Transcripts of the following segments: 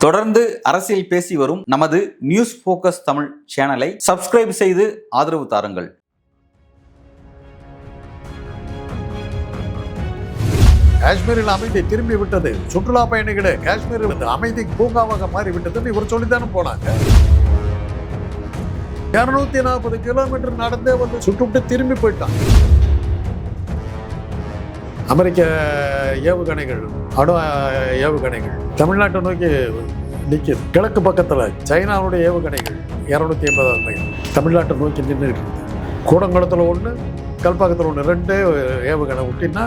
தொடர்ந்து அரசியல் பேசி வரும் நமது நியூஸ் போக்கஸ் தமிழ் சேனலை சப்ஸ்கிரைப் செய்து ஆதரவு தாருங்கள். காஷ்மீரில் அமைதி திரும்பி விட்டது. சுற்றுலா பயணிகளே, காஷ்மீரில் அமைதி பூங்காவாக மாறிவிட்டதுன்னு இவர் சொல்லித்தானே போனாங்க. 240 கிலோமீட்டர் நடந்தே வந்து சுட்டுவிட்டு திரும்பி போயிட்டான். அமெரிக்க ஏவுகணைகள், அணு ஏவுகணைகள் தமிழ்நாட்டை நோக்கி நிற்கிது. கிழக்கு பக்கத்தில் சைனாவுடைய ஏவுகணைகள் 250 மைல் தமிழ்நாட்டை நோக்கி நின்று இருக்குது. கூடங்குளத்தில் ஒன்று, கல்பாக்கத்தில் ஒன்று, 2 ஏவுகணை விட்டின்னா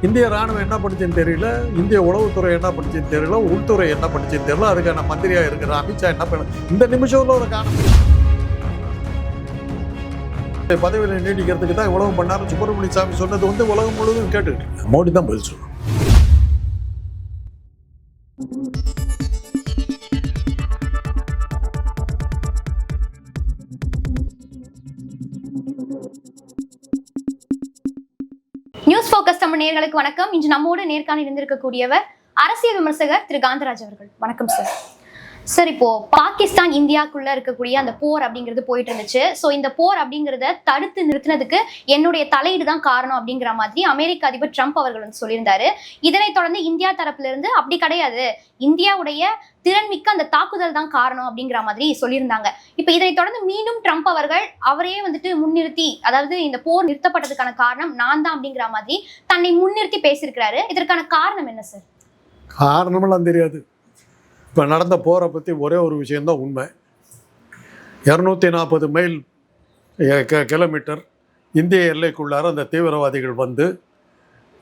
இந்திய ராணுவம் என்ன படிச்சுன்னு தெரியல, இந்திய உளவுத்துறை என்ன படிச்சுன்னு தெரியல, உள்துறை என்ன படிச்சுன்னு தெரியல. அதுக்கான மந்திரியாக இருக்கிற அமித்ஷா என்ன பண்ண இந்த நிமிஷம்ல ஒரு காரணம் பதவியில் நீடிக்கிறதுக்கு தான் இவ்வளவு பண்ணாரு. சுப்பிரமணிய சாமி சொன்னது வந்து உலகம் முழுவதும் கேட்டுக்கிட்டு மோடி தான் பதில் சொல்லணும். நியூஸ் போக்கஸ் தமிழ் நேயர்களுக்கு வணக்கம். இன்று நம்மோடு நேர்காணல் இருந்திருக்கக்கூடியவர் அரசியல் விமர்சகர் திரு காந்தராஜ் அவர்கள். வணக்கம் சார். சார், இப்போ பாகிஸ்தான் இந்தியாக்குள்ள இருக்கக்கூடிய அந்த போர் அப்படிங்கிறது போயிட்டு இருந்துச்சு. ஸோ இந்த போர் அப்படிங்கிறத தடுத்து நிறுத்தினதுக்கு என்னுடைய தலையீடு தான் காரணம் அப்படிங்கிற மாதிரி அமெரிக்க அதிபர் ட்ரம்ப் அவர்கள் வந்து சொல்லியிருந்தாரு. இதனைத் தொடர்ந்து இந்தியா தரப்புல இருந்து அப்படி கிடையாது, இந்தியாவுடைய திறன்மிக்க அந்த தாக்குதல் தான் காரணம் அப்படிங்கிற மாதிரி சொல்லியிருந்தாங்க. இப்போ இதனைத் தொடர்ந்து மீண்டும் ட்ரம்ப் அவர்கள் அவரையே வந்துட்டு முன்னிறுத்தி, அதாவது இந்த போர் நிறுத்தப்பட்டதுக்கான காரணம் நான் தான் அப்படிங்கிற மாதிரி தன்னை முன்னிறுத்தி பேசியிருக்கிறாரு. இதற்கான காரணம் என்ன சார்? காரணமெல்லாம் தெரியாது. இப்போ நடந்த போரை பற்றி ஒரே ஒரு விஷயந்தான் உண்மை. 240 மைல் கிலோமீட்டர் இந்திய எல்லைக்குள்ளார அந்த தீவிரவாதிகள் வந்து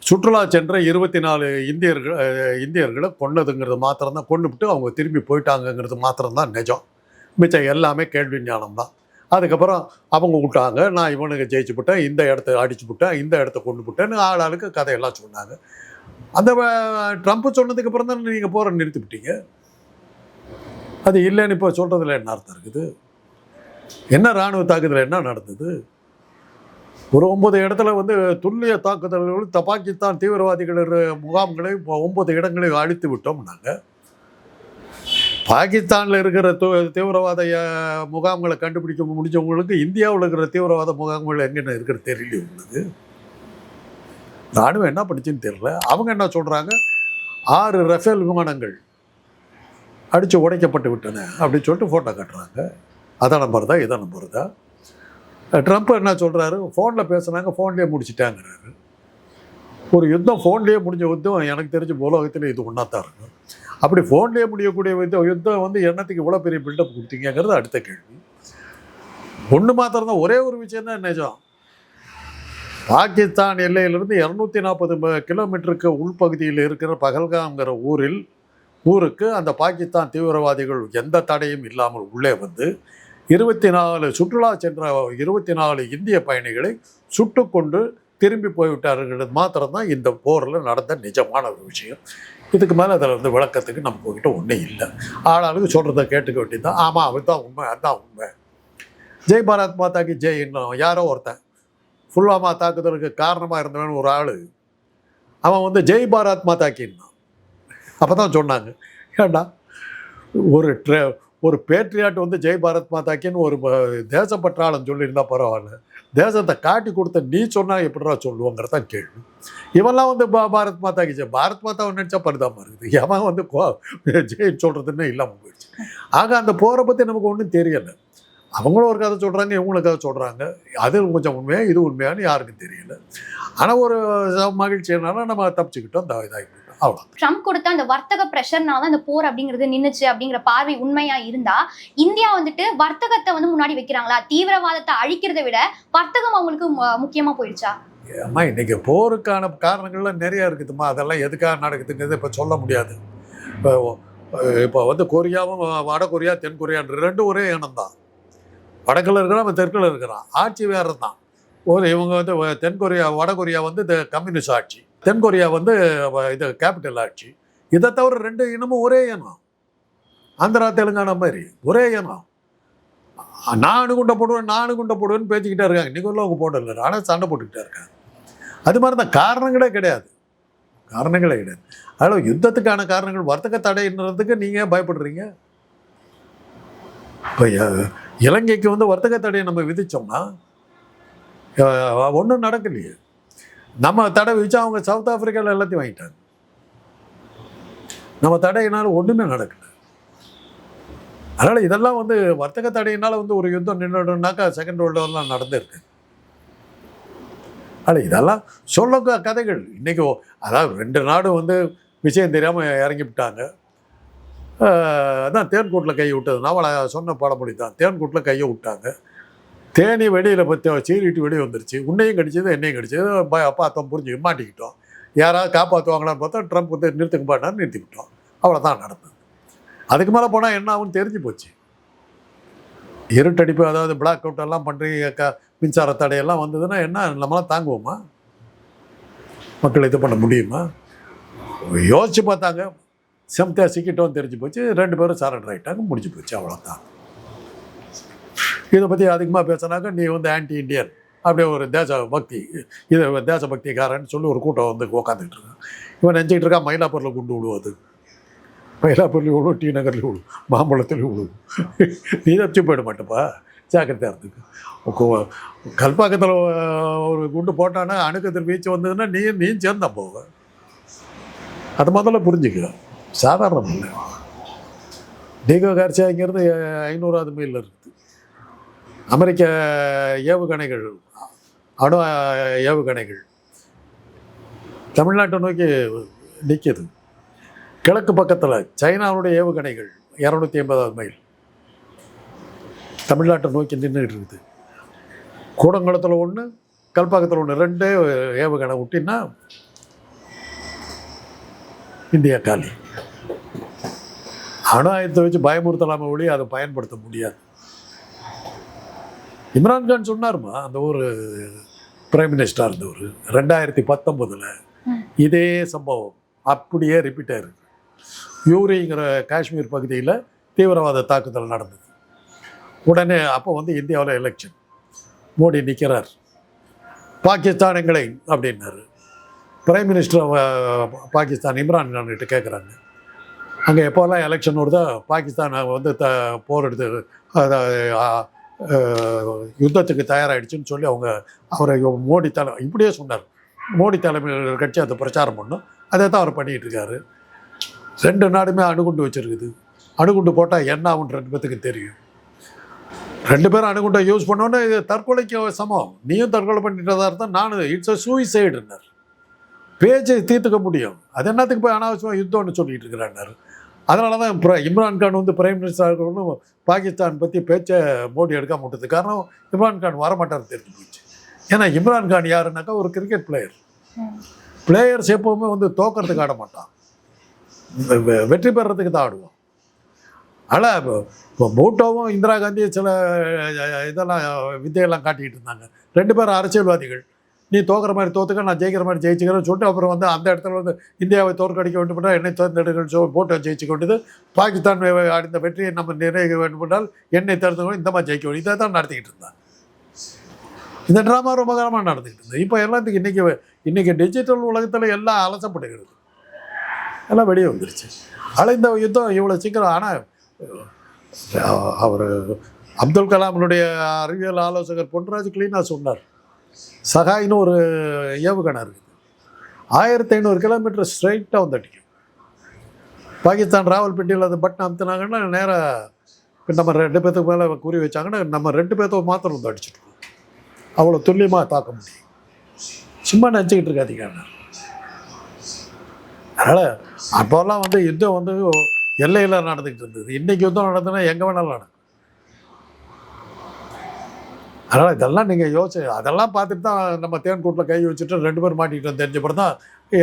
சுற்றுலா சென்ற 24 இந்தியர்களை கொன்னதுங்கிறது மாத்திரம்தான், கொண்டுவிட்டு அவங்க திரும்பி போயிட்டாங்கங்கிறது மாத்திரம்தான் நிஜம். மிச்சம் எல்லாமே கேள்வி ஞானம் தான். அதுக்கப்புறம் அவங்க விட்டாங்க, நான் இவனுக்கு ஜெயிச்சு விட்டேன், இந்த இடத்த அடிச்சு விட்டேன், இந்த இடத்த கொண்டு விட்டேன்னு ஆளாளுக்கு கதையெல்லாம் சொன்னாங்க. அந்த ட்ரம்ப் சொன்னதுக்கப்புறம் தான் நீங்கள் போகிற நிறுத்தி விட்டீங்க. அது இல்லைன்னு இப்போ சொல்கிறதுல என்ன அர்த்தம் இருக்குது? என்ன இராணுவ தாக்குதல் என்ன நடந்தது? ஒரு 9 இடத்துல வந்து துல்லிய தாக்குதல்கள் பாகிஸ்தான் தீவிரவாதிகள் முகாம்களை 9 இடங்களையும் அழித்து விட்டோம். நாங்கள் பாகிஸ்தானில் இருக்கிற தீவிரவாத முகாம்களை கண்டுபிடிக்க முடிஞ்சவங்களுக்கு இந்தியாவில் இருக்கிற தீவிரவாத முகாம்கள் எங்கென்ன இருக்கிறது தெரியல. உங்களுக்கு இராணுவம் என்ன படிச்சுன்னு தெரியல. அவங்க என்ன சொல்கிறாங்க, 6 ரஃபேல் விமானங்கள் அடித்து உடைக்கப்பட்டு விட்டன அப்படின்னு சொல்லிட்டு ஃபோட்டோ காட்டுறாங்க. அதை நம்புறதா இதை நம்புறதா? ட்ரம்ப் என்ன சொல்கிறாரு, ஃபோனில் பேசுனாங்க, ஃபோன்லேயே முடிச்சிட்டாங்கிறாரு. ஒரு யுத்தம் ஃபோன்லேயே முடிஞ்ச யுத்தம் எனக்கு தெரிஞ்ச உலகத்தில் இது ஒன்றா தான் இருக்கும். அப்படி ஃபோன்லேயே முடியக்கூடிய யுத்தம் வந்து எண்ணத்துக்கு இவ்வளோ பெரிய பில்டப் கொடுத்தீங்கிறது அடுத்த கேள்வி. ஒன்று மாத்திரம் தான், ஒரே ஒரு விஷயம் தான் நிஜம். பாகிஸ்தான் எல்லையிலிருந்து 240 கிலோமீட்டருக்கு உள்பகுதியில் இருக்கிற பகல்காம்ங்கிற ஊருக்கு அந்த பாகிஸ்தான் தீவிரவாதிகள் எந்த தடையும் இல்லாமல் உள்ளே வந்து 24 சுற்றுலா சென்ற 24 இந்திய பயணிகளை சுட்டு கொண்டு திரும்பி போய்விட்டார்கள் மாத்திரம்தான் இந்த போரில் நடந்த நிஜமான ஒரு விஷயம். இதுக்கு மேலே அதில் வந்து விளக்கத்துக்கு நம்ம போய்கிட்ட ஒன்றும் இல்லை. ஆளாளுக்கு சொல்கிறத கேட்டுக்க வேண்டியதுதான். ஆமாம், அதுதான் உண்மை, அதுதான் உண்மை. ஜெய் பாரத் மாதாக்கு ஜெய். இன்னும் யாரோ ஒருத்தன் புல்வாமா தாக்குதலுக்கு காரணமாக இருந்தவன் ஒரு ஆள், அவன் வந்து ஜெய் பாரத் மாதாக்கின்னா அப்போ தான் சொன்னாங்க. ஏண்டா ஒரு பேட்ரியாட் வந்து ஜெய் பாரத் மாதாக்கின்னு ஒரு தேசப்பற்றாளன் சொல்லியிருந்தா பரவாயில்ல, தேசத்தை காட்டி கொடுத்த நீ சொன்னால் எப்படிடா சொல்லுவோங்கிறதான் கேள்வி. இவெல்லாம் வந்து பாரத் மாதாக்கு ஜெய், பாரத் மாதாவை நினச்சா பரிதாபமாக இருக்குது. எவன் வந்து ஜெய் சொல்கிறதுன்னு இல்லாமல் போயிடுச்சு. ஆக அந்த போரை பற்றி நமக்கு ஒன்றும் தெரியலை. அவங்களும் ஒரு கதை சொல்கிறாங்க, இவங்களும் கதை சொல்கிறாங்க. அது கொஞ்சம் உண்மையாக இது உண்மையானு யாருக்கும் தெரியல. ஆனால் ஒரு மகிழ்ச்சியினால நம்ம தப்பிச்சுக்கிட்டோம், அந்த இதாகிட்டோம். ட்ரம்ப் கொடுத்த அந்த வர்த்தக பிரஷர்னால அந்த போர் அப்படிங்கிறது நின்னுச்சு அப்படிங்கிற பார்வை உண்மையா இருந்தா, இந்தியா வந்துட்டு வர்த்தகத்தை வந்து முன்னாடி வைக்கிறாங்களா? தீவிரவாதத்தை அழிக்கிறத விட வர்த்தகம் அவங்களுக்கு முக்கியமா போயிடுச்சா? அம்மா, இன்னைக்கு போருக்கான காரணங்கள்லாம் நிறைய இருக்குதுமா. அதெல்லாம் எதுக்காக நடக்குதுங்கிறது இப்போ சொல்ல முடியாது. இப்போ வந்து கொரியாவும் வட கொரியா தென் கொரியான்ற 2 ஒரே இனம் தான். வடக்கில் இருக்கிறான், அவன் தெற்கில் இருக்கிறான். ஆட்சி வேறு தான். இவங்க வந்து தென்கொரியா, வட கொரியா வந்து கம்யூனிஸ்ட் ஆட்சி, தென்கொரியா வந்து இது கேபிட்டல் ஆட்சி. இதை தவிர 2 இனமும் ஒரே இனம். ஆந்திரா தெலுங்கானா மாதிரி ஒரே இனம். நான் குண்டை போடுவேன்னு பேசிக்கிட்டே இருக்காங்க. இன்றைக்கி அவங்க போடல, ஆனால் சண்டை போட்டுக்கிட்டே இருக்காங்க. அது மாதிரி தான். காரணங்களே கிடையாது. காரணங்களே கிடையாது. அதில் யுத்தத்துக்கான காரணங்கள் வர்த்தக தடைன்றதுக்கு நீங்கள் பயப்படுறீங்க. இப்போ இலங்கைக்கு வந்து வர்த்தக தடையை நம்ம விதித்தோம்னா ஒன்றும் நடக்கலையே. நம்ம தடை விதிச்சா அவங்க சவுத் ஆப்பிரிக்காவில் எல்லாத்தையும் வாங்கிட்டாங்க. நம்ம தடையினால் ஒன்றுமே நடக்கல. அதனால் இதெல்லாம் வந்து வர்த்தக தடையினால் வந்து ஒரு யுத்தம் நின்றுடுனாக்கா செகண்ட் வேர்ல்டு வார்லாம் நடந்திருக்கு. ஆனால் இதெல்லாம் சொல்ல கதைகள். இன்றைக்கி அதாவது 2 நாடும் வந்து விஷயம் தெரியாமல் இறங்கிவிட்டாங்க. அதான் தேன்கூட்டில் கையை விட்டது. நான் சொன்ன பழமொழி தான். தேன்கூட்டில் கையை விட்டாங்க. தேனி வெளியில் பற்றி சீரிட்டு வெளியே வந்துருச்சு. உன்னையும் கடிச்சது என்னையும் கடிச்சது. பார்த்தோம், புரிஞ்சு மாட்டிக்கிட்டோம். யாராவது காப்பாற்றுவாங்களான்னு பார்த்தா ட்ரம்ப் வந்து நிறுத்துக்க மாட்டான்னு நிறுத்திக்கிட்டோம். அவ்வளோதான் நடந்தது. அதுக்கு மேலே போனால் என்ன ஆகுன்னு தெரிஞ்சு போச்சு. இருட்டடிப்பு, அதாவது பிளாக் அவுட் எல்லாம் பண்ணுறீங்க, மின்சார தடையெல்லாம் வந்ததுன்னா என்ன நம்மளாம் தாங்குவோமா? மக்கள் இது பண்ண முடியுமா? யோசிச்சு பார்த்தாங்க, செம்தியா சிக்கிட்டோன்னு தெரிஞ்சு போச்சு. 2 பேரும் சரண்டர் ஆகிட்டாங்க, முடிஞ்சு போச்சு, அவ்வளோதான். இதை பற்றி அதிகமாக பேசினாக்க நீ வந்து ஆன்டி இண்டியன், அப்படியே ஒரு தேசபக்தி, இது தேசபக்திக்காரன்னு சொல்லி ஒரு கூட்டம் வந்து உட்காந்துக்கிட்டு இருக்கான். இவன் நினச்சிக்கிட்டு இருக்கா மயிலாப்பூரில் குண்டு விடுவது. மயிலாப்பூர்லேயும் விழுவும், டி நகர்லேயும் விழுவும், மாம்பழத்துலேயும் விழுவும். நீ தப்பிச்சு போயிட மாட்டேப்பா, ஜாக்கிரதையாக இருந்துக்கு. கல்பாக்கத்தில் ஒரு குண்டு போட்டானா அணுக்கத்தில் வீச்சு வந்ததுன்னா நீ சேர்ந்தா போவ. அது முதல்ல புரிஞ்சுக்க. சாதாரணம் இல்லை. டீகோ கார்சியாங்கிறது 500வது மைலில் இருக்குது. அமெரிக்க ஏவுகணைகள், அணு ஏவுகணைகள் தமிழ்நாட்டை நோக்கி நிற்கிது. கிழக்கு பக்கத்தில் சைனாவுடைய ஏவுகணைகள் 250வது மைல் தமிழ்நாட்டை நோக்கி நின்றுட்டு இருக்குது. கூடங்குளத்தில் 1, கல்பாக்கத்தில் 1, 2 ஏவுகணை விட்டின்னா இந்தியா காலி. அணு ஆயுதத்தை வச்சு பயமுறுத்தலாமல் ஒளி அதை பயன்படுத்த முடியாது. இம்ரான்கான் சொன்னார்மா, அந்த ஒரு பிரைம் மினிஸ்டராக இருந்தவர் 2019 இதே சம்பவம் அப்படியே ரிப்பீட் ஆயிருக்கு. யூரிங்கிற காஷ்மீர் பகுதியில் தீவிரவாத தாக்குதல் நடந்தது. உடனே அப்போ வந்து இந்தியாவில் எலெக்ஷன், மோடி நிற்கிறார். பாகிஸ்தான் எங்களை அப்படின்னாரு. பிரைம் மினிஸ்டர் பாகிஸ்தான் இம்ரான்கான்கிட்ட கேட்குறாங்க, அங்கே எப்போல்லாம் எலெக்ஷன் வருதோ பாகிஸ்தான் வந்து போர் எடுத்து யுத்தத்துக்கு தயாராகிடுச்சுன்னு சொல்லி அவரை மோடி இப்படியே சொன்னார். மோடி தலைமையில் கட்சி அதை பிரச்சாரம் பண்ணும். அதை தான் அவர் பண்ணிகிட்டு இருக்காரு. 2 நாடுமே அணுகுண்டு வச்சுருக்குது. அணுகுண்டு போட்டால் என்ன ஆகுன்னு 2 பேத்துக்கு தெரியும். 2 பேரும் அணுகுண்டை யூஸ் பண்ணோன்னே இது தற்கொலைக்கு சமம். நீயும் தற்கொலை பண்ணிட்டதா இருந்தால் நானும் இட்ஸ் அ சூசைடுன்னார். பேச்சை தீர்த்துக்க முடியும், அது என்னத்துக்கு போய் அனாவசியமாக யுத்தம்னு சொல்லிட்டு இருக்கிறார். அதனால தான் இம்ரான்கான் வந்து பிரைம் மினிஸ்டர் பாகிஸ்தான் பற்றி பேச்சை மோடி எடுக்காம விட்டது காரணம் இம்ரான்கான் வரமாட்டார் தெரிஞ்சு போச்சு. ஏன்னா இம்ரான்கான் யாருன்னாக்கா ஒரு கிரிக்கெட் பிளேயர்ஸ் எப்போவுமே வந்து தோக்கிறதுக்கு ஆட மாட்டான், வெற்றி பெறத்துக்கு தான் ஆடுவான். ஆனால் இப்போ பூட்டோவும் இந்திரா காந்தி சில இதெல்லாம் வித்தையெல்லாம் காட்டிக்கிட்டு இருந்தாங்க. 2 பேரும் அரசியல்வாதிகள். நீ தோக்கிற மாதிரி தோத்துக்க, நான் ஜெயிக்கிற மாதிரி ஜெயிச்சுக்கிறேன்னு சொல்லிட்டு அப்புறம் வந்து அந்த இடத்துல வந்து இந்தியாவை தோற்கடிக்க வேண்டும் என்றால் என்னை தேர்ந்தெடுக்கணும்னு சொல்லி போட்டோ ஜெயிச்சு கொண்டது. பாகிஸ்தான் அடைந்த வெற்றியை நம்ம நிறைவேற்ற வேண்டும் என்றால் என்னை தேர்ந்தெடுக்கணும், இந்த மாதிரி ஜெயிக்க வேண்டும். இதை தான் நடத்திக்கிட்டு இருந்தான். இந்த ட்ராமா ரொம்ப காலமாக நடந்துக்கிட்டு இருந்தது. இப்போ எல்லாத்துக்கும் இன்றைக்கி டிஜிட்டல் உலகத்தில் எல்லாம் அலசப்படுகிறது, எல்லாம் வெளியே வந்துருச்சு. ஆனால் இந்த யுத்தம் இவ்வளோ சீக்கிரம். ஆனால் அவர் அப்துல் கலாமுடைய அறிவியல் ஆலோசகர் பொன்ராஜ் கிளீனாக சொன்னார், சகாயின்னு ஒரு ஏவுகணை இருக்குது, 1500 கிலோமீட்டர் ஸ்ட்ரைட்டாக வந்து அடிக்கும். பாகிஸ்தான் ராவல்பிண்டியில் அந்த பட்டன் அமுத்தினாங்கன்னா நேராக நம்ம 2 பேர்த்துக்கு மேலே குறி வச்சாங்கன்னா நம்ம 2 பேர்த்த மாத்திரம் வந்து அடிச்சுட்டு அவ்வளோ துல்லியமாக தாக்க முடியும். சும்மா நினச்சிக்கிட்டு இருக்காதீங்க. அதனால் அப்போல்லாம் வந்து யுத்தம் வந்து எல்லையில் நடந்துக்கிட்டு இருந்தது. இன்றைக்கி யுத்தம் நடந்ததுன்னா எங்கே வேணாலும் நடக்கும். அதனால் இதெல்லாம் நீங்கள் அதெல்லாம் பார்த்துட்டு தான் நம்ம தேன்கூட்டில் கை வச்சுட்டு 2 பேர் மாட்டிக்கிட்டோம் தெரிஞ்சப்பறம் தான்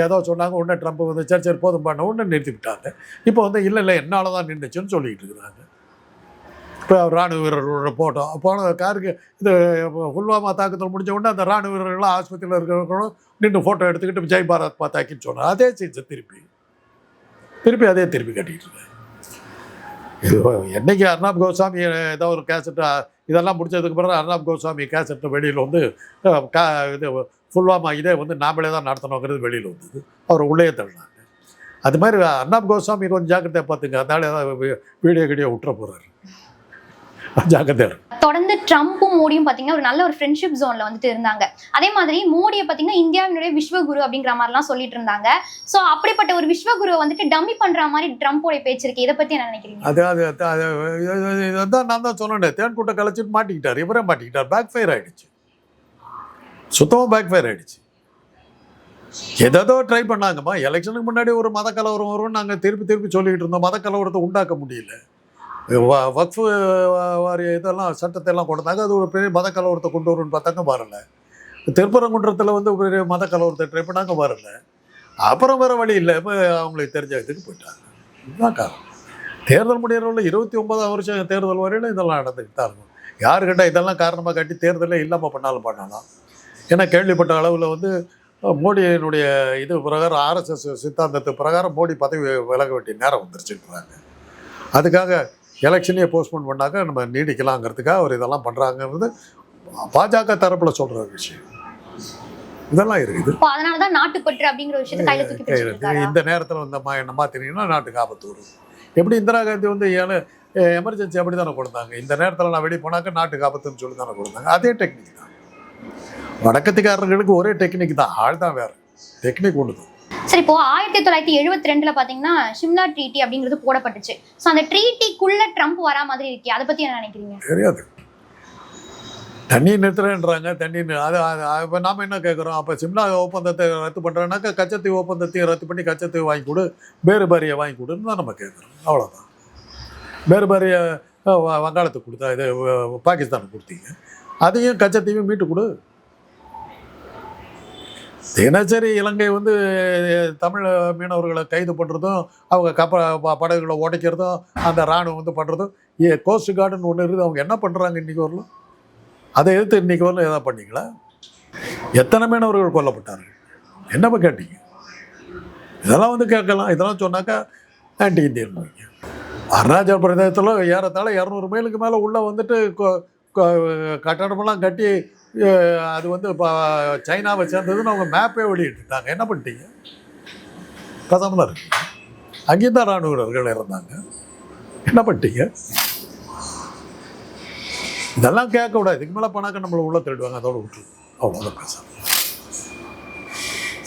ஏதோ சொன்னாங்க. உடனே ட்ரம்ப் வந்து சரி போதும் பண்ண உடனே நிறுத்தி விட்டாங்க. இப்போ வந்து இல்லை என்னால் தான் நின்றுச்சுன்னு சொல்லிக்கிட்டு இருக்கிறாங்க. இப்போ ராணுவ வீரர்களோட போன காருக்கு இது புல்வாமா தாக்குதல் முடிஞ்ச உடனே அந்த ராணுவ வீரர்கள்லாம் ஆஸ்பத்திரியில் இருக்கிறவங்களும் நின்று ஃபோட்டோ எடுத்துக்கிட்டு ஜெய் பாரத் மாதாக்கின்னு சொன்னார். அதே சீன்ஸை திருப்பி அதே கட்டிக்கிட்டு இருக்கேன். இது என்றைக்கு அர்னாப் கோஸ்வாமி ஏதோ ஒரு கேசட்டு இதெல்லாம் முடிச்சதுக்கு பிறகு அர்னாப் கோஸ்வாமி கேசட்டை வெளியில் வந்து இது புல்வாமா இதே வந்து நாமளே தான் நடத்தணுங்கிறது வெளியில் வந்தது. அவர் உள்ளே தள்ளினாங்க. அது மாதிரி அர்னாப் கோஸ்வாமி கொஞ்சம் ஜாக்கிரதையாக பார்த்துங்க. அதனால ஏதாவது வீடியோ விட்டுற போகிறாரு, ஜாக்கிரதையாக. தொடர்ந்து ட்ரம்ப்பும் மோடியும் பாத்தீங்கன்னா ஒரு நல்ல ஒரு ஃப்ரெண்ட்ஷிப் ஜோன்ல வந்துட்டு இருந்தாங்க. அதே மாதிரி மோடியை பாத்தீங்கன்னா இந்தியாவினுடைய விஸ்வகுரு அப்படிங்கிற மாதிரிலாம் சொல்லிட்டு இருந்தாங்க. சோ அப்படிப்பட்ட ஒரு விஸ்வகுருவை வந்துட்டு டம்மி பண்ற மாதிரி ட்ரம்ப்போட பேச்சு இருக்கு. இதை பத்தி என்ன நினைக்கிறீங்க? அதுதான் நான் தான் சொன்னேன். தேன் கூட்ட கலைச்சிட்டு மாட்டிக்கிட்டார், இவரே மாட்டிக்கிட்டார். பேக் ஃபயர் ஆயிடுச்சு, சுத்தமாக பேக் ஃபயர் ஆயிடுச்சு. ஏதோ ட்ரை பண்ணாங்கம்மா. எலெக்ஷனுக்கு முன்னாடி ஒரு மத கலவரம் வரும்னு நாங்கள் திருப்பி சொல்லிக்கிட்டு இருந்தோம். மத கலவரத்தை உண்டாக்க முடியல. வக்ஃப் வாரிய இதெல்லாம் சட்டத்தை எல்லாம் கொண்டாங்க. அது ஒரு பெரிய மத கலவரத்தை கொண்டு வரும்னு பார்த்தாங்க, வரல. திருப்பரங்குன்றத்தில் வந்து பெரிய மத கலவரத்தை ட்ரை பண்ணாங்க, வரல. அப்புறம் வேறு வழி இல்லை, இப்போ அவங்களுக்கு தெரிஞ்ச இதுக்கு போயிட்டாங்க. இதுதான் காரணம். தேர்தல் முடியறவள்ள 29ஆம் வருஷம் தேர்தல் வரையில இதெல்லாம் நடந்துக்கிட்டு தான் இருக்கும். யாருக்கிட்ட இதெல்லாம் காரணமாக காட்டி தேர்தலே இல்லாமல் பண்ணலாம். ஏன்னா கேள்விப்பட்ட அளவில் வந்து மோடியினுடைய இது பிரகாரம் RSS சித்தாந்தத்து பிரகாரம் மோடி பதவி விலக வேண்டிய நேரம் வந்துருச்சுன்றாங்க. அதுக்காக எலெக்ஷனே போஸ்ட்போன் பண்ணாக்க நம்ம நீடிக்கலாங்கிறதுக்காக அவர் இதெல்லாம் பண்ணுறாங்கிறது பாஜக தரப்பில் சொல்கிற விஷயம். இதெல்லாம் இருக்குது. அதனாலதான் நாட்டுப்பற்று அப்படிங்கிற விஷயத்தை கையில தூக்கி பிடிச்சிருக்காரு. இந்த நேரத்தில் வந்து என்ன மாற்றினீங்கன்னா நாட்டுக்கு ஆபத்து வரும். எப்படி இந்திரா காந்தி வந்து எமர்ஜென்சி அப்படி தானே கொடுத்தாங்க. இந்த நேரத்தில் நான் வெளியே போனாக்க நாட்டுக்கு ஆபத்துன்னு சொல்லி தானே கொடுத்தாங்க. அதே டெக்னிக் தான். வடக்கத்துக்காரர்களுக்கு ஒரே டெக்னிக் தான், ஆள் தான் வேறு, டெக்னிக் ஒன்று தான். சரி, இப்போ 1972 பாத்தீங்கன்னா ஷிம்லா ட்ரீட்டி அப்படிங்கிறது போடப்பட்டுச்சு. ஸோ அந்த ட்ரீட்டிக்குள்ள ட்ரம்ப் வரா மாதிரி இருக்கே, அதை பத்தி என்ன நினைக்கிறீங்க? தெரியாது. தண்ணி நிறுத்துறேன்றாங்க. தண்ணி அது இப்போ நாம் என்ன கேட்குறோம்? அப்போ சிம்லா ஒப்பந்தத்தை ரத்து பண்ணுறேன்னாக்கா கச்சத்தீவு ஒப்பந்தத்தையும் ரத்து பண்ணி கச்சத்தீவு வாங்கி கொடு, பேருபாரியை வாங்கி கொடுன்னு தான் நம்ம கேட்குறோம். அவ்வளோதான். பேருபாரியை வங்காளத்துக்கு கொடுத்தா, இது பாகிஸ்தானுக்கு கொடுத்தீங்க, அதையும் கச்சத்தீவையும் மீட்டு கொடு. தினசரி இலங்கை வந்து தமிழ் மீனவர்களை கைது பண்ணுறதும், அவங்க படகுகளை உடைக்கிறதும், அந்த இராணுவம் வந்து பண்ணுறதும், கோஸ்ட் கார்டுன்னு ஒன்று இருக்குது. அவங்க என்ன பண்ணுறாங்க இன்றைக்கி வரலும்? அதை எதிர்த்து இன்றைக்கி வரலும் எதாவது பண்ணீங்களா? எத்தனை மீனவர்கள் கொல்லப்பட்டார்கள்? என்னப்போ கேட்டீங்க? இதெல்லாம் வந்து கேட்கலாம். இதெல்லாம் சொன்னாக்கா ஆன்டி இந்தியன். அருணாச்சல பிரதேசத்தில் ஏறத்தாழ 200 மைலுக்கு மேலே உள்ளே வந்துட்டு கட்டடமெல்லாம் கட்டி அது வந்து இப்போ சைனாவை சேர்ந்ததுன்னு அவங்க மேப்பே வெளியிட்டுட்டாங்க. என்ன பண்ணிட்டீங்க? கதம்லாம் இருக்கு. அங்கேயும் தான் இராணுவ வீரர்கள் இருந்தாங்க. என்ன பண்ணிட்டீங்க? இதெல்லாம் கேட்கக்கூடாது. இதுக்கு மேலே பண்ணாக்க நம்மளை உள்ள திருடுவாங்க. அதோட விட்டு அவ்வளோதான் பேச.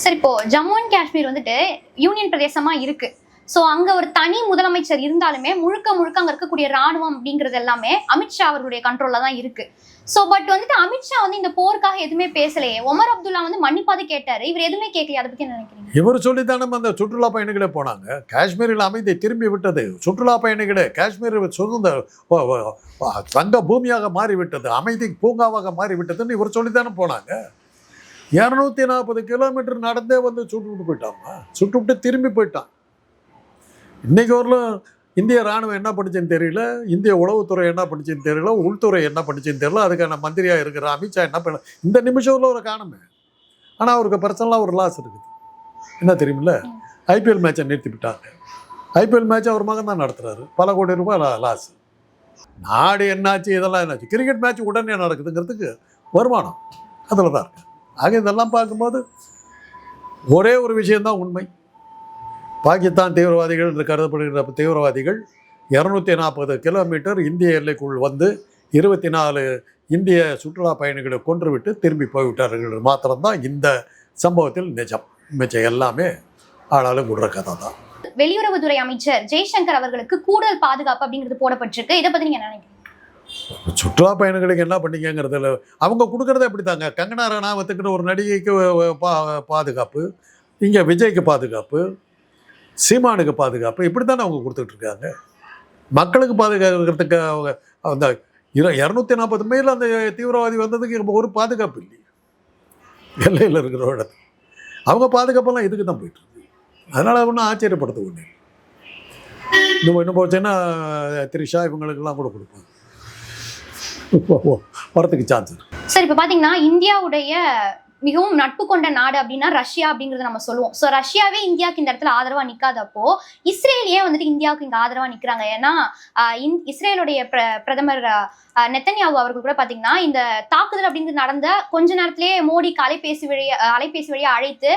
சரி, இப்போ ஜம்மு அண்ட் காஷ்மீர் வந்துட்டு யூனியன் பிரதேசமா இருக்கு. ஸோ அங்க ஒரு தனி முதலமைச்சர் இருந்தாலுமே முழுக்க அங்க இருக்கக்கூடிய ராணுவம் அப்படிங்கிறது எல்லாமே அமித்ஷா அவர்களுடைய கண்ட்ரோல்ல தான் இருக்கு. ஸோ பட் வந்துட்டு அமித்ஷா வந்து இந்த போருக்காக எதுவுமே பேசலையே. ஒமர் அப்துல்லா வந்து மன்னிப்பாது கேட்டாரு, இவர் எதுவுமே கேட்கலையே. அதை பத்தி என்ன நினைக்கிறீங்க? இவர் சொல்லித்தானே அந்த சுற்றுலா பயணிகளே போனாங்க. காஷ்மீரில் அமைதி திரும்பி விட்டது. சுற்றுலா பயணிகளே காஷ்மீர் சுதந்திர தங்க பூமியாக மாறிவிட்டது, அமைதி பூங்காவாக மாறிவிட்டதுன்னு இவர் சொல்லித்தானே போனாங்க. 240 கிலோமீட்டர் நடந்தே வந்து சுட்டுவிட்டு போயிட்டாமா. சுட்டுவிட்டு திரும்பி போயிட்டான். இன்னைக்கு வரலும் இந்திய ராணுவம் என்ன பண்ணிச்சுன்னு தெரியல, இந்திய உளவுத்துறை என்ன பண்ணிச்சுன்னு தெரியல, உள்துறை என்ன பண்ணிச்சுன்னு தெரியல. அதுக்கான மந்திரியாக இருக்கிற அமித்ஷா என்ன பண்ண இந்த நிமிஷம் ஒரு காணுமே. ஆனால் அவருக்கு பர்சனலாக ஒரு லாஸ் இருக்குது. என்ன தெரியுமில்ல? IPL மேட்சை நிறுத்திவிட்டாங்க. IPL மேட்ச் அவர் மகன் தான் நடத்துகிறாரு. பல கோடி ரூபாய் லாஸ். நாடு என்னாச்சு, இதெல்லாம் என்னாச்சு? கிரிக்கெட் மேட்ச் உடனே நடக்குதுங்கிறதுக்கு வருமானம் அதில் தான் இருக்கு. ஆக இதெல்லாம் பார்க்கும்போது ஒரே ஒரு விஷயந்தான் உண்மை. பாகிஸ்தான் தீவிரவாதிகள் என்று கருதப்படுகிற தீவிரவாதிகள் 240 கிலோமீட்டர் இந்திய எல்லைக்குள் வந்து 24 இந்திய சுற்றுலா பயணிகளை கொன்றுவிட்டு திரும்பி போய்விட்டார்கள் மாத்திரம்தான் இந்த சம்பவத்தில் நிஜம். மிச்சம் எல்லாமே ஆளாலும் விடுற கதை தான். வெளியுறவுத்துறை அமைச்சர் ஜெய்சங்கர் அவர்களுக்கு கூடுதல் பாதுகாப்பு அப்படிங்கிறது போடப்பட்டிருக்கு. இதை பத்தி நீங்க என்ன நினைக்கிறீங்க? சுற்றுலா பயணிகளுக்கு என்ன பண்ணீங்கிறதுல அவங்க கொடுக்குறதே எப்படி தாங்க. கங்கனா ரணாவத்துக்குற ஒரு நடிகைக்கு பாதுகாப்பு, இங்கே விஜய்க்கு பாதுகாப்பு, சீமானுக்கு பாதுகாப்பு, இப்படி தானே அவங்க கொடுத்துட்ருக்காங்க. மக்களுக்கு பாதுகாக்கிறதுக்கு அவங்க அந்த 240 மைல் அந்த தீவிரவாதி வந்ததுக்கு ஒரு பாதுகாப்பு இல்லையா எல்லையில் இருக்கிற இடத்துல. அவங்க பாதுகாப்பெல்லாம் இதுக்கு தான் போயிட்டுருக்கு. அதனால் ஒன்றும் ஆச்சரியப்படுத்த ஒன்று. இன்னும் போச்சுன்னா திரிஷா இவங்களுக்கெல்லாம் கூட கொடுப்பாங்க, வரத்துக்கு சான்ஸ் இருக்கு. சார் இப்போ பார்த்தீங்கன்னா இந்தியாவுடைய மிகவும் நட்பு கொண்ட நாடு அப்படின்னா ரஷ்யா அப்படிங்கறத நம்ம சொல்லுவோம். ஸோ ரஷ்யாவே இந்தியாவுக்கு இந்த இடத்துல ஆதரவா நிக்காதப்போ இஸ்ரேல் ஏன் வந்துட்டு இந்தியாவுக்கு இங்க ஆதரவா நிக்கிறாங்க? ஏன்னா இஸ்ரேலுடைய பிரதமர் நெத்தன்யாகு அவர்கள் கூட பாத்தீங்கன்னா இந்த தாக்குதல் அப்படிங்கிறது நடந்த கொஞ்ச நேரத்திலேயே மோடிக்கு அலைபேசி வழியா அழைத்து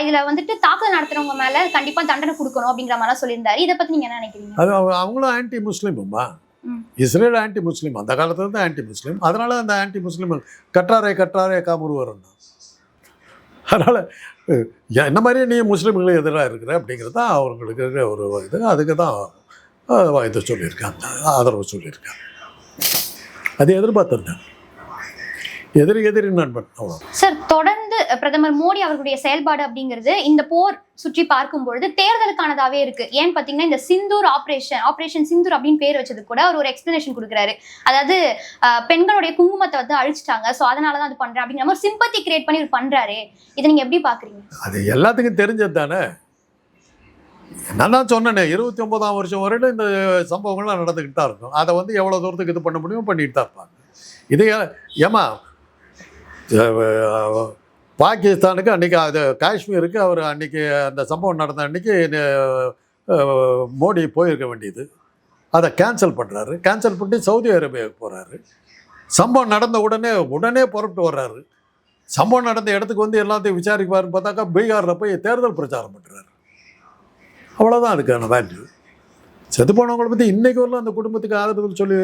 இதுல வந்துட்டு தாக்குதல் நடத்துறவங்க மேல கண்டிப்பா தண்டனை கொடுக்கணும் அப்படிங்கிற மாதிரி சொல்லியிருந்தாரு. இதை பத்தி நீங்க என்ன நினைக்கிறீங்க? அது அவங்களும் ஆன்டி முஸ்லீமுமா, இஸ்ரேல் ஆன்டி முஸ்லீம், அந்த காலத்துல இருந்து ஆன்டி முஸ்லீம். அதனால அந்த ஆன்டி முஸ்லீம் கற்றாரே காமுரு வரணும். அதனால என்ன மாதிரியே நீ முஸ்லீம்களுக்கு எதிராக இருக்கிற அப்படிங்கிறது தான் அவங்களுக்கு இருக்கிற ஒரு இது. அதுக்கு தான் இதை சொல்லியிருக்காங்க, ஆதரவு சொல்லியிருக்காங்க. அது எதிர்பார்த்திருந்தேன். எதிரி நண்பன் அவ்வளோ. சார், தொடர்ந்து பிரதமர் மோடி அவர்களுடைய செயல்பாடு அப்படிங்கிறது இந்த போர் சுற்றி பார்க்கும் பொழுது தேர்தலுக்கானதாவே இருக்கு. ஏன்னு பாத்தீங்கன்னா இந்த சிந்தூர் ஆபரேஷன் சிந்தூர் அப்படின்னு பேர் வச்சது கூட அவர் ஒரு எக்ஸ்பிளனேஷன் கொடுக்குறாரு. அதாவது பெண்களுடைய குங்குமத்தை வந்து அழிச்சிட்டாங்க, ஸோ அதனாலதான் அது பண்றேன் அப்படிங்கிற மாதிரி சிம்பத்தி கிரியேட் பண்ணி இவர் பண்றாரு. இதை நீங்க எப்படி பாக்குறீங்க? அது எல்லாத்துக்கும் தெரிஞ்சது தானே. நான் தான் சொன்னேனே, 29ஆம் வருஷம் வரையிலும் இந்த சம்பவங்கள்லாம் நடந்துக்கிட்டு தான் இருக்கும். அதை வந்து எவ்வளோ தூரத்துக்கு இது பண்ண முடியுமோ பண்ணிட்டு தான் இருப்பாங்க. இது ஏமா பாகிஸ்தானுக்கு அன்றைக்கி அது காஷ்மீருக்கு அவர் அன்றைக்கி அந்த சம்பவம் நடந்த அன்றைக்கி மோடி போயிருக்க வேண்டியது, அதை கேன்சல் பண்ணுறாரு. கேன்சல் பண்ணி சவுதி அரேபியாவுக்கு போகிறாரு. சம்பவம் நடந்த உடனே புறப்பட்டு வர்றாரு. சம்பவம் நடந்த இடத்துக்கு வந்து எல்லாத்தையும் விசாரிப்பாருன்னு பார்த்தாக்கா பீகாரில் போய் தேர்தல் பிரச்சாரம் பண்ணுறாரு. அவ்வளோதான் அதுக்கான வேல்யூ. செத்து போனவங்களை பற்றி இன்றைக்கு வரலாம் அந்த குடும்பத்துக்கு ஆதரவு சொல்லி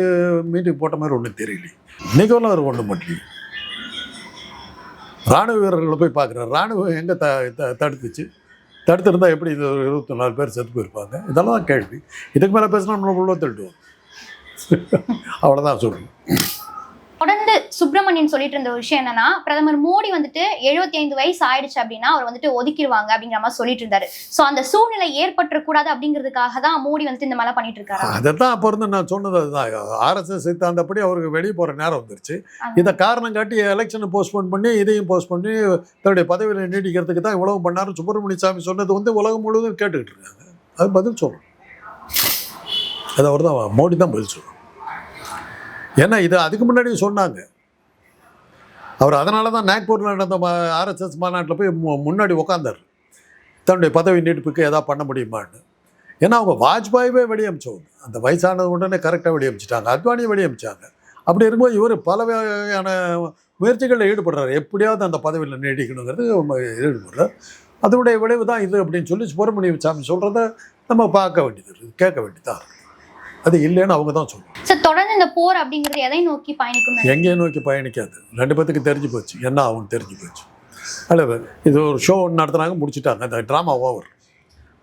மீட்டிங் போட்ட மாதிரி ஒன்றும் தெரியல. இன்றைக்கு வரலாம் அவர் ஒன்றும் பண்ணல. இராணுவ வீரர்களை போய் பார்க்குறாரு. இராணுவம் எங்கே தடுத்துருந்தா எப்படி இது 24 பேர் செத்து போயிருப்பாங்க? இதெல்லாம் தான் கேள்வி. இதுக்கு மேலே பேசினா நம்மளை உள்ள தள்ளிடுவோம். அவ்வளோதான் சொல்லுங்கள். தொடர்ந்து சுப்பிரமணியன் சொல்லிட்டு இருந்த ஒரு விஷயம் என்னன்னா, பிரதமர் மோடி வந்துட்டு 75 வயசு ஆயிடுச்சு அப்படின்னா அவர் வந்துட்டு ஒதுக்கிடுவாங்க அப்படிங்கிற மாதிரி சொல்லிட்டு இருந்தாரு. சோ அந்த சூழ்நிலை ஏற்பட்டுறக்கூடாது அப்படிங்கிறதுக்காக தான் மோடி வந்துட்டு இந்த மாதிரி பண்ணிட்டு இருக்காரு. அதைத்தான் அப்போ இருந்து நான் சொன்னது அதுதான். RSS சித்தாந்தப்படி அவருக்கு வெளியே போகிற நேரம் வந்துருச்சு. இதை காரணம் காட்டி எலெக்ஷனை போஸ்ட்போன் பண்ணி இதையும் போஸ்ட் பண்ணி தன்னுடைய பதவியில் நீடிக்கிறதுக்கு தான் இவ்வளவு பண்ணாரு. சுப்பிரமணிய சாமி சொன்னது வந்து உலகம் முழுவதும் கேட்டுக்கிட்டு இருக்காங்க. அது பதில் சொல்லணும். அது அவர் தான், மோடி தான் பதில் சொல்லணும். ஏன்னா இது அதுக்கு முன்னாடி சொன்னாங்க அவர். அதனால தான் நாக்பூரில் நடந்த RSS மாநாட்டில் போய் முன்னாடி உட்காந்தார், தன்னுடைய பதவி நீட்டிப்புக்கு எதாவது பண்ண முடியுமான்னு. ஏன்னா அவங்க வாஜ்பாயே வெளியே அமிச்சவங்க. அந்த வயசானது உடனே கரெக்டாக வெளியே அமிச்சிட்டாங்க, அத்வானியை வெளியே அமிச்சாங்க. அப்படி இருக்கும்போது இவர் பல வகையான முயற்சிகளில் ஈடுபடுறாரு. எப்படியாவது அந்த பதவியில் நீடிக்கணுங்கிறது ஈடுபடுறார். அதனுடைய விளைவு தான் இது அப்படின்னு சொல்லி சுப்பிரமணிய சாமி சொல்கிறத நம்ம பார்க்க வேண்டியது, கேட்க வேண்டியதாக இருக்குது. அது இல்லைன்னு அவங்க தான் சொல்லணும். சார், தொடர்ந்து இந்த போர் அப்படிங்கிறது எதை நோக்கி பயணிக்கும்? எங்கேயும் நோக்கி பயணிக்காது. 2 பேத்துக்கு தெரிஞ்சு போச்சு என்ன ஆகும்னு தெரிஞ்சு போச்சு. அல்ல, இது ஒரு ஷோ ஒன்று நடத்துனாங்க, முடிச்சுட்டாங்க. அந்த ட்ராமா ஓவர்,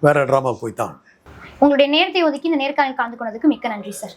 வேற ட்ராமா போய் தான். உங்களுடைய நேரத்தை ஒதுக்கி இந்த நேர்காணல் கலந்து கொண்டதுக்கு மிக்க நன்றி சார்.